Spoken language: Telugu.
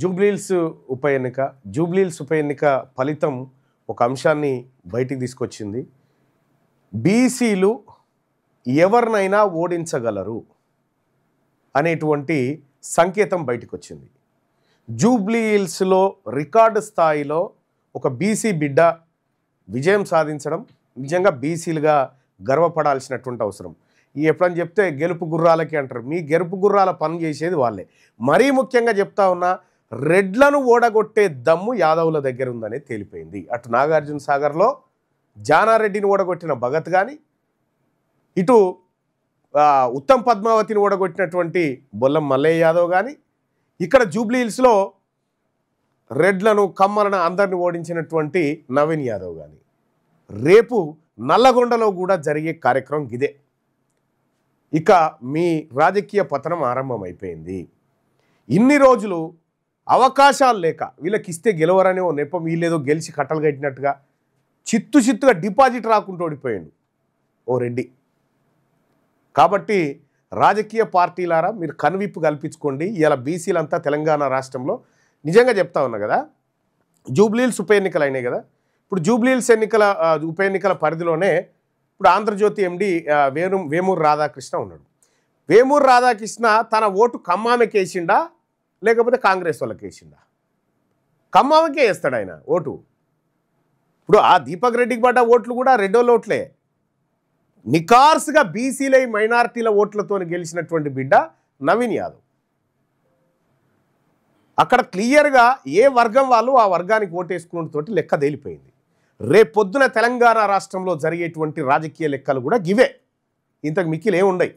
జూబ్లీహిల్స్ ఉప ఎన్నిక ఫలితం ఒక అంశాన్ని బయటికి తీసుకొచ్చింది. బీసీలు ఎవరినైనా ఓడించగలరు అనేటువంటి సంకేతం బయటికి వచ్చింది. జూబ్లీహిల్స్లో రికార్డు స్థాయిలో ఒక బీసీ బిడ్డ విజయం సాధించడం నిజంగా బీసీలుగా గర్వపడాల్సినటువంటి అవసరం. ఈ ఎప్పుడని చెప్తే గెలుపు గుర్రాలకి అంటారు. మీ గెలుపు గుర్రాల పని చేసేది వాళ్ళే. మరీ ముఖ్యంగా చెప్తా ఉన్నా, రెడ్లను ఓడగొట్టే దమ్ము యాదవుల దగ్గర ఉందనే తేలిపోయింది. అటు నాగార్జున సాగర్లో జానారెడ్డిని ఓడగొట్టిన భగత్ కానీ, ఇటు ఉత్తమ్ పద్మావతిని ఓడగొట్టినటువంటి బొల్లం మల్లయ్య యాదవ్ కానీ, ఇక్కడ జూబ్లీహిల్స్లో రెడ్లను కమ్మలను అందరిని ఓడించినటువంటి నవీన్ యాదవ్ కానీ, రేపు నల్లగొండలో కూడా జరిగే కార్యక్రమం ఇదే. ఇక మీ రాజకీయ పతనం ఆరంభమైపోయింది. ఇన్ని రోజులు అవకాశాలు లేక వీళ్ళకి ఇస్తే గెలవరని ఓ నెపం, వీళ్ళేదో గెలిచి కట్టలు కట్టినట్టుగా చిత్తుగా డిపాజిట్ రాకుండా ఓడిపోయాడు ఓ రెడ్డి. కాబట్టి రాజకీయ పార్టీలారా మీరు కనువిప్పు కల్పించుకోండి. ఇలా బీసీలంతా తెలంగాణ రాష్ట్రంలో నిజంగా చెప్తా ఉన్నా కదా, జూబ్లీహిల్స్ ఉప ఎన్నికలు అయినాయి కదా. ఇప్పుడు జూబ్లీహిల్స్ ఉప ఎన్నికల పరిధిలోనే ఇప్పుడు ఆంధ్రజ్యోతి ఎండి వేమూరు రాధాకృష్ణ ఉన్నాడు. వేమూరు రాధాకృష్ణ తన ఓటు ఖమ్మామెకి వేసిండా లేకపోతే కాంగ్రెస్ వాళ్ళకి వేసిండా? ఖమ్మామెకే వేస్తాడు ఆయన ఓటు. ఇప్పుడు ఆ దీపక్ రెడ్డికి పడ్డ ఓట్లు కూడా రెడ్డోళ్ళ ఓట్లే. నికార్స్గా బీసీలై మైనారిటీల ఓట్లతో గెలిచినటువంటి బిడ్డ నవీన్ యాదవ్. అక్కడ క్లియర్గా ఏ వర్గం వాళ్ళు ఆ వర్గానికి ఓటేసుకున్నతోటి లెక్క తేలిపోయింది. రేపొద్దున తెలంగాణ రాష్ట్రంలో జరిగేటువంటి రాజకీయ లెక్కలు కూడా గివే, ఇంతకు మిక్కిలు ఏముండయి.